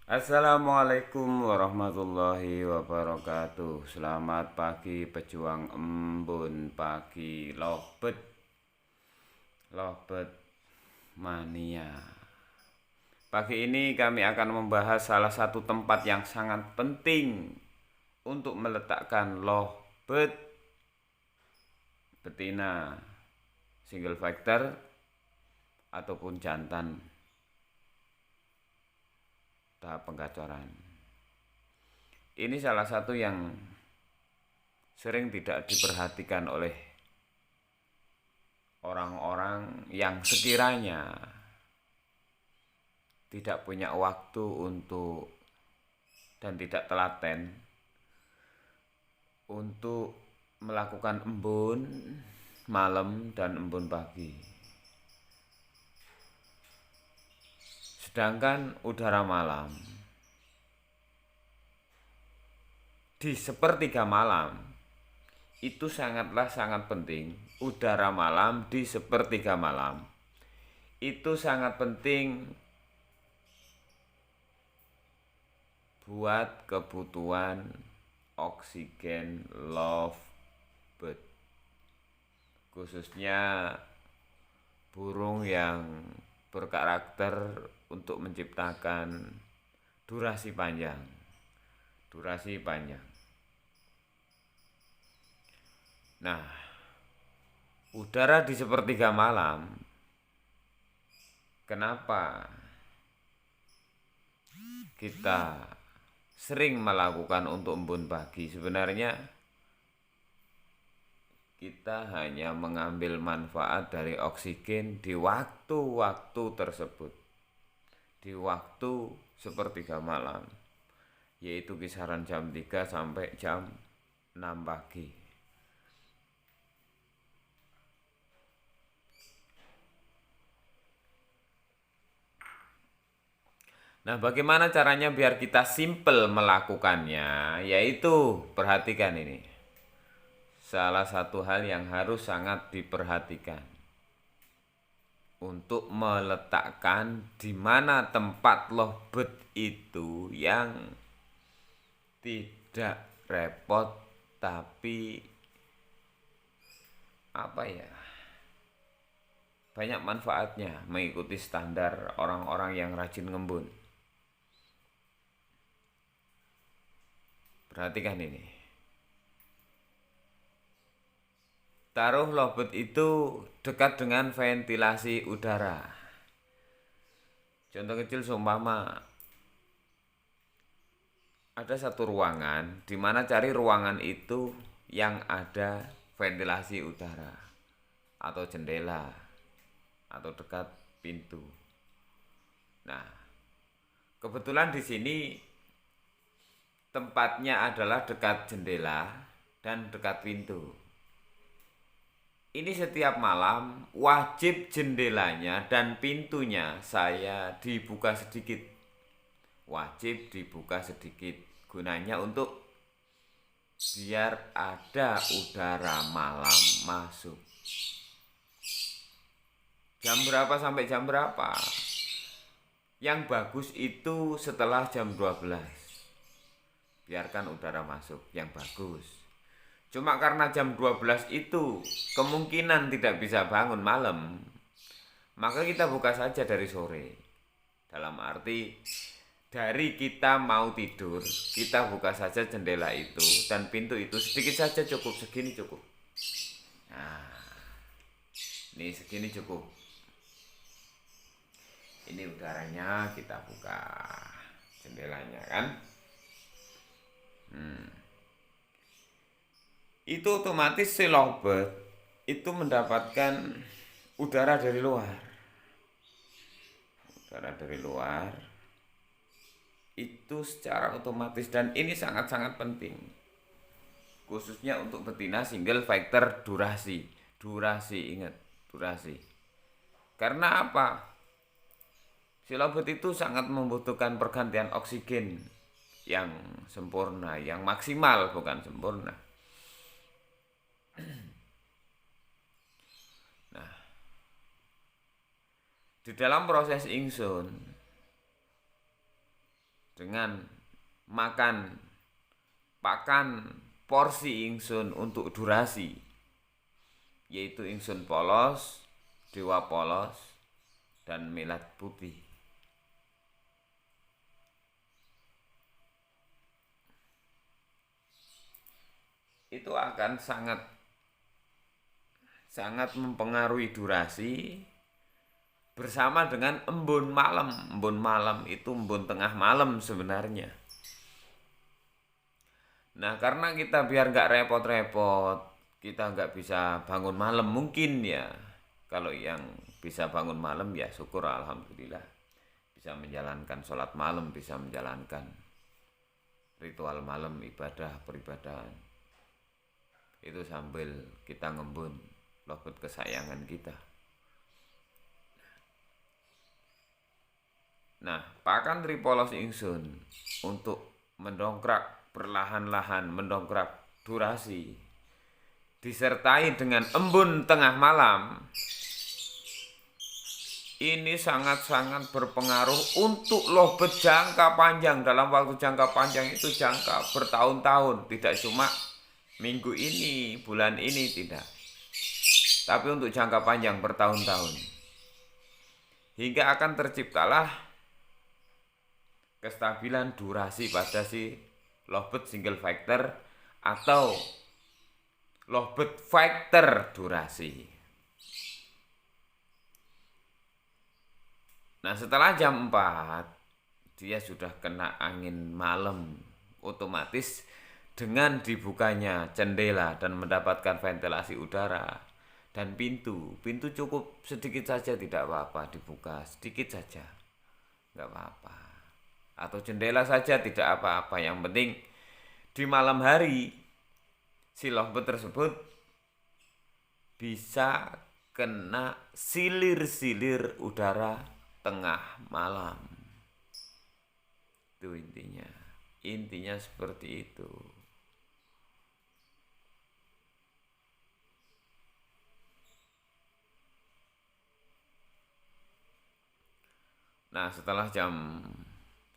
Assalamualaikum warahmatullahi wabarakatuh. Selamat pagi pejuang embun, pagi lovebird, lovebird mania. Pagi ini kami akan membahas salah satu tempat yang sangat penting untuk meletakkan lovebird betina, single factor ataupun jantan tahap penggacoran. Ini salah satu yang sering tidak diperhatikan oleh orang-orang yang sekiranya tidak punya waktu untuk dan tidak telaten untuk melakukan embun malam dan embun pagi. Sedangkan udara malam di sepertiga malam itu sangatlah sangat penting. Udara malam di sepertiga malam itu sangat penting buat kebutuhan oksigen lovebird, khususnya burung yang berkarakter untuk menciptakan durasi panjang. Durasi panjang. Nah, udara di sepertiga malam, kenapa kita sering melakukan untuk embun pagi? Sebenarnya kita hanya mengambil manfaat dari oksigen di waktu-waktu tersebut. Di waktu sepertiga malam, yaitu kisaran jam 3 sampai jam 6 pagi. Nah, bagaimana caranya biar kita simple melakukannya? Yaitu, perhatikan ini. Salah satu hal yang harus sangat diperhatikan untuk meletakkan di mana tempat lovebird itu yang tidak repot tapi apa ya? Banyak manfaatnya mengikuti standar orang-orang yang rajin ngembun. Perhatikan ini. Taruh lovebird itu dekat dengan ventilasi udara. Contoh kecil seumpama ada satu ruangan, di mana cari ruangan itu yang ada ventilasi udara atau jendela atau dekat pintu. Nah, kebetulan di sini tempatnya adalah dekat jendela dan dekat pintu. Ini setiap malam wajib jendelanya dan pintunya saya dibuka sedikit. Wajib dibuka sedikit. Gunanya untuk biar ada udara malam masuk. Jam berapa sampai jam berapa? Yang bagus itu setelah jam 12. Biarkan udara masuk yang bagus. Cuma karena jam 12 itu kemungkinan tidak bisa bangun malam, maka kita buka saja dari sore. Dalam arti dari kita mau tidur, kita buka saja jendela itu dan pintu itu sedikit saja cukup, segini cukup. Nah, ini segini cukup. Ini udaranya kita buka jendelanya kan. Itu otomatis si lovebird itu mendapatkan udara dari luar. Udara dari luar itu secara otomatis dan ini sangat-sangat penting. Khususnya untuk betina single factor durasi. Durasi, ingat, durasi. Karena apa? Si lovebird itu sangat membutuhkan pergantian oksigen yang sempurna, yang maksimal bukan sempurna. Nah, di dalam proses ingsun dengan makan pakan porsi ingsun untuk durasi, yaitu ingsun polos, dewa polos, dan melat putih. Itu akan sangat mempengaruhi durasi bersama dengan embun malam. Embun malam itu embun tengah malam sebenarnya. Nah, karena kita biar nggak repot-repot, kita nggak bisa bangun malam mungkin ya. Kalau yang bisa bangun malam ya syukur alhamdulillah. Bisa menjalankan sholat malam, bisa menjalankan ritual malam, ibadah, peribadahan. Itu sambil kita ngembun lobet kesayangan kita. Nah, pakan tripolos ingsun untuk mendongkrak perlahan-lahan mendongkrak durasi disertai dengan embun tengah malam, ini sangat-sangat berpengaruh untuk lobet jangka panjang. Dalam waktu jangka panjang itu jangka bertahun-tahun, tidak cuma minggu ini, bulan ini, tidak, tapi untuk jangka panjang bertahun-tahun, hingga akan terciptalah kestabilan durasi pada si lobet single factor atau lobet factor durasi. Nah, setelah jam 4 dia sudah kena angin malam, otomatis dengan dibukanya jendela dan mendapatkan ventilasi udara dan pintu cukup sedikit saja, tidak apa-apa, dibuka sedikit saja, nggak apa-apa, atau jendela saja tidak apa-apa. Yang penting di malam hari si lobet tersebut bisa kena silir-silir udara tengah malam. Itu intinya seperti itu. Nah, setelah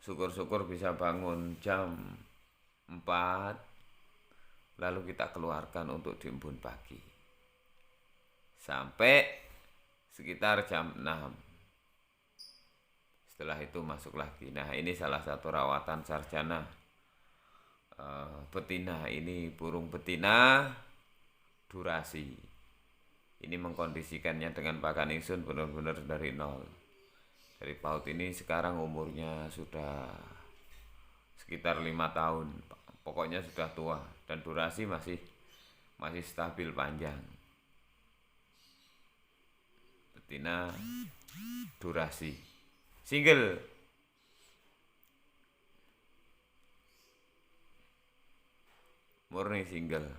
syukur-syukur bisa bangun jam 4, lalu kita keluarkan untuk diembun pagi sampai sekitar jam 6. Setelah itu masuk lagi. Nah, ini salah satu rawatan sarjana betina. Ini burung betina durasi. Ini mengkondisikannya dengan pakan ingsun benar-benar dari nol. Dari PAUD ini sekarang umurnya sudah sekitar 5 tahun. Pokoknya sudah tua dan durasi masih stabil panjang. Betina durasi single. Murni single.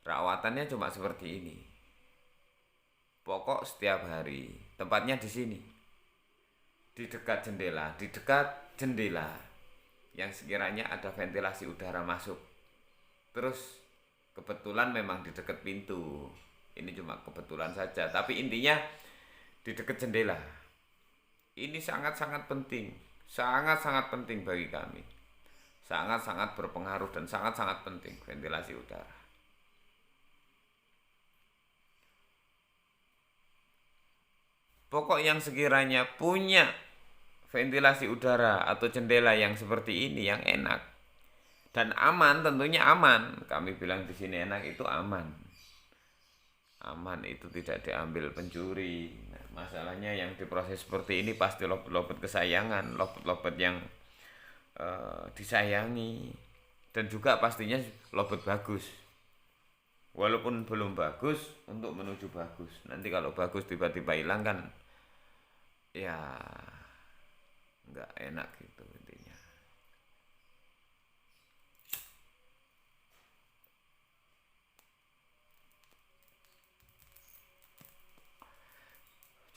Rawatannya cuma seperti ini. Pokok setiap hari, tempatnya di sini. Di dekat jendela yang sekiranya ada ventilasi udara masuk. Terus kebetulan memang di dekat pintu. Ini cuma kebetulan saja, tapi intinya di dekat jendela. Ini sangat-sangat penting, sangat-sangat penting bagi kami. Sangat-sangat berpengaruh dan sangat-sangat penting ventilasi udara. Pokok yang sekiranya punya ventilasi udara atau jendela yang seperti ini, yang enak dan aman, tentunya aman. Kami bilang di sini enak itu aman. Aman itu tidak diambil pencuri. Nah, masalahnya yang diproses seperti ini pasti lobet-lobet kesayangan, lobet-lobet yang disayangi, dan juga pastinya lobet bagus. Walaupun belum bagus, untuk menuju bagus. Nanti kalau bagus tiba-tiba hilang kan ya nggak enak gitu intinya.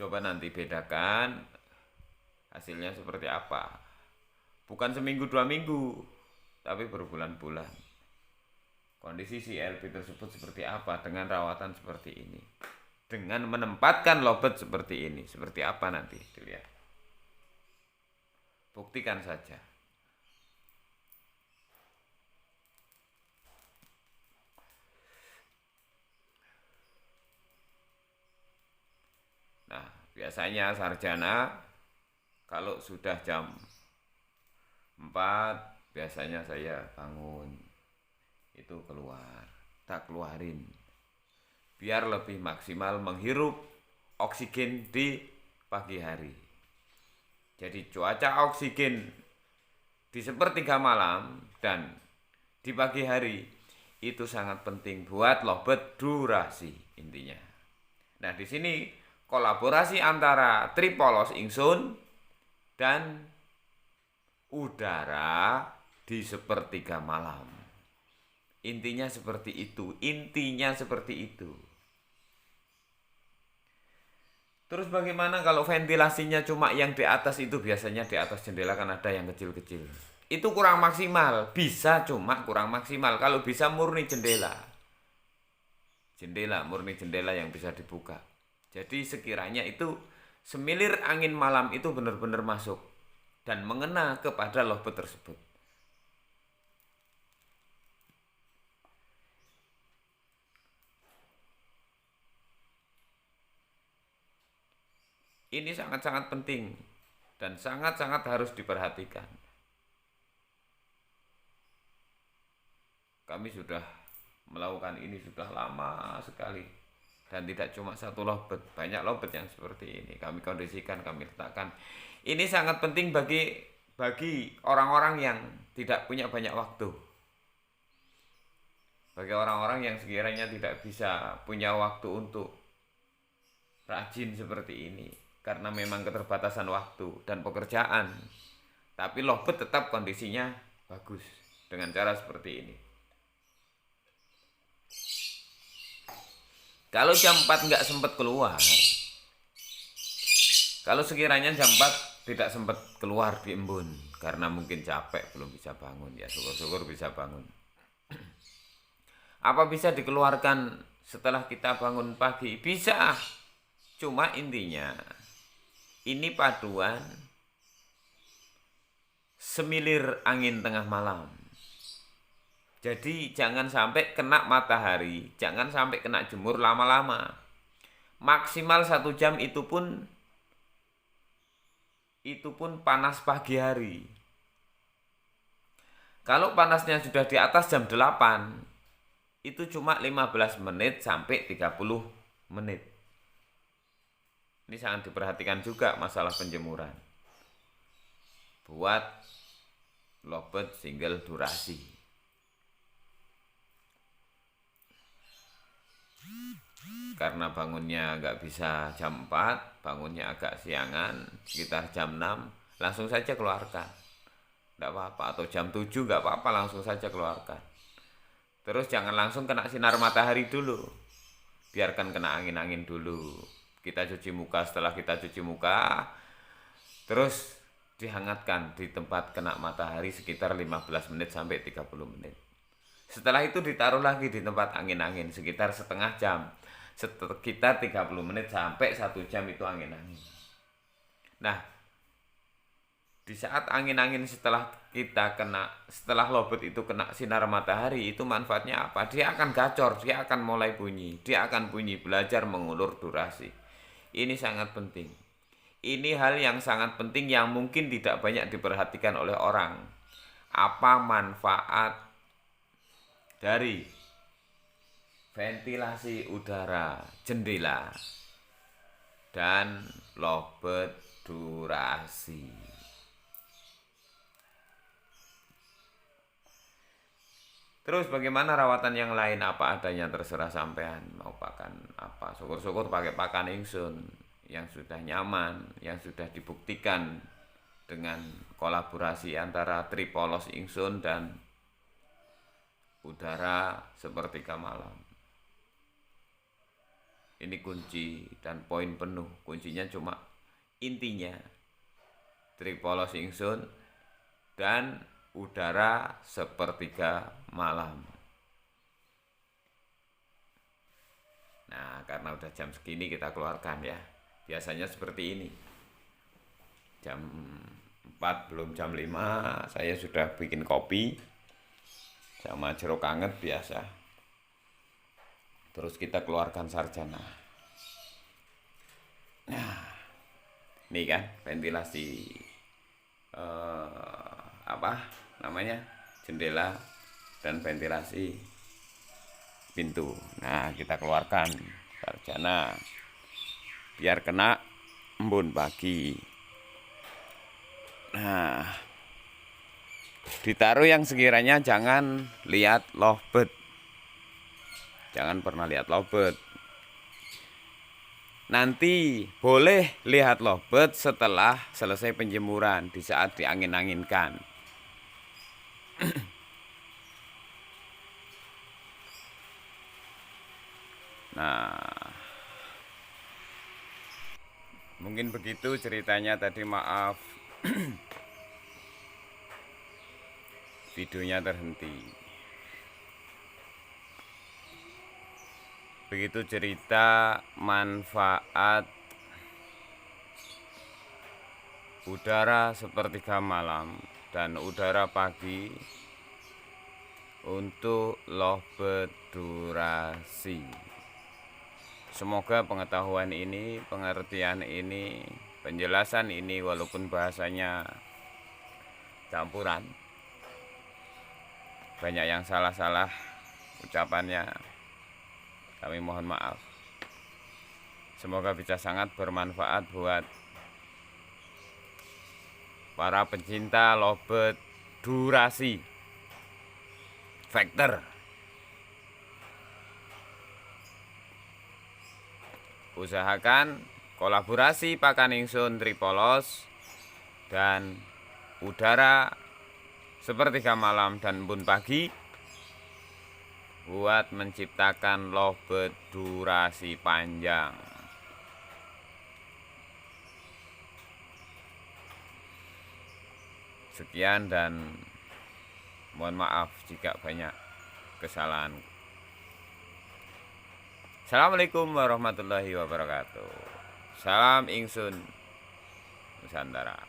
Coba nanti bedakan hasilnya seperti apa. Bukan seminggu 2 minggu, tapi berbulan-bulan. Kondisi si LP tersebut seperti apa dengan rawatan seperti ini, dengan menempatkan lobet seperti ini, seperti apa nanti dilihat. Buktikan saja. Nah, biasanya sarjana kalau sudah jam 4 biasanya saya bangun, itu keluar, tak keluarin biar lebih maksimal menghirup oksigen di pagi hari. Jadi cuaca oksigen di sepertiga malam dan di pagi hari itu sangat penting buat lobet durasi intinya. Nah, di sini kolaborasi antara tripolos ingsun dan udara di sepertiga malam. Intinya seperti itu, intinya seperti itu. Terus bagaimana kalau ventilasinya cuma yang di atas itu, biasanya di atas jendela kan ada yang kecil-kecil. Itu kurang maksimal, bisa cuma kurang maksimal. Kalau bisa murni jendela. Jendela, murni jendela yang bisa dibuka. Jadi sekiranya itu semilir angin malam itu benar-benar masuk dan mengena kepada lobet tersebut. Ini sangat-sangat penting dan sangat-sangat harus diperhatikan. Kami sudah melakukan ini sudah lama sekali dan tidak cuma satu lobet, banyak lobet yang seperti ini. Kami kondisikan, kami letakkan. Ini sangat penting bagi orang-orang yang tidak punya banyak waktu. Bagi orang-orang yang sekiranya tidak bisa punya waktu untuk rajin seperti ini karena memang keterbatasan waktu dan pekerjaan, tapi lobet tetap kondisinya bagus dengan cara seperti ini. Kalau jam 4 nggak sempat keluar, kalau sekiranya jam 4 tidak sempat keluar di embun karena mungkin capek belum bisa bangun, ya syukur-syukur bisa bangun. Apa bisa dikeluarkan setelah kita bangun pagi? Bisa. Cuma intinya ini paduan semilir angin tengah malam. Jadi jangan sampai kena matahari, jangan sampai kena jemur lama-lama. Maksimal 1 jam itu pun panas pagi hari. Kalau panasnya sudah di atas jam 8, itu cuma 15 menit sampai 30 menit. Ini sangat diperhatikan juga masalah penjemuran. Buat lobet single durasi. Karena bangunnya nggak bisa jam 4, bangunnya agak siangan, sekitar jam 6, langsung saja keluarkan. Nggak apa-apa, atau jam 7 nggak apa-apa, langsung saja keluarkan. Terus jangan langsung kena sinar matahari dulu. Biarkan kena angin-angin dulu. Kita cuci muka, setelah kita cuci muka, terus dihangatkan di tempat kena matahari sekitar 15 menit sampai 30 menit. Setelah itu ditaruh lagi di tempat angin-angin sekitar setengah jam. Sekitar 30 menit sampai 1 jam itu angin-angin. Nah, di saat angin-angin setelah lobet itu kena sinar matahari, itu manfaatnya apa? Dia akan gacor, dia akan mulai bunyi, dia akan bunyi, belajar mengulur durasi. Ini sangat penting. Ini hal yang sangat penting yang mungkin tidak banyak diperhatikan oleh orang. Apa manfaat dari ventilasi udara jendela dan lobet durasi? Terus bagaimana rawatan yang lain? Apa adanya terserah sampean mau pakan apa. Syukur-syukur pakai pakan ingsun yang sudah nyaman, yang sudah dibuktikan dengan kolaborasi antara tripolos ingsun dan udara sepertiga malam. Ini kunci dan poin penuh. Kuncinya cuma intinya tripolos ingsun dan udara sepertiga malam. Nah, karena udah jam segini kita keluarkan ya. Biasanya seperti ini. Jam 4 belum jam 5 saya sudah bikin kopi sama jeruk anget biasa. Terus kita keluarkan sarjana. Nah, ini kan ventilasi apa namanya, jendela dan ventilasi pintu. Nah, kita keluarkan sarjana biar kena embun pagi. Nah, ditaruh yang sekiranya jangan lihat lovebird. Jangan pernah lihat lovebird. Nanti boleh lihat lovebird setelah selesai penjemuran, di saat diangin-anginkan. Nah, mungkin begitu ceritanya tadi, maaf videonya terhenti. Begitu cerita manfaat udara sepertiga malam dan udara pagi untuk lovebird durasi. Semoga pengetahuan ini, pengertian ini, penjelasan ini walaupun bahasanya campuran, banyak yang salah-salah ucapannya, kami mohon maaf. Semoga bisa sangat bermanfaat buat para pencinta lovebird durasi Vector. Usahakan kolaborasi pakan ingsun Tripolos dan udara sepertiga malam dan embun pagi buat menciptakan lovebird durasi panjang. Sekian dan mohon maaf jika banyak kesalahan. Assalamualaikum warahmatullahi wabarakatuh. Salam ingsun Nusantara.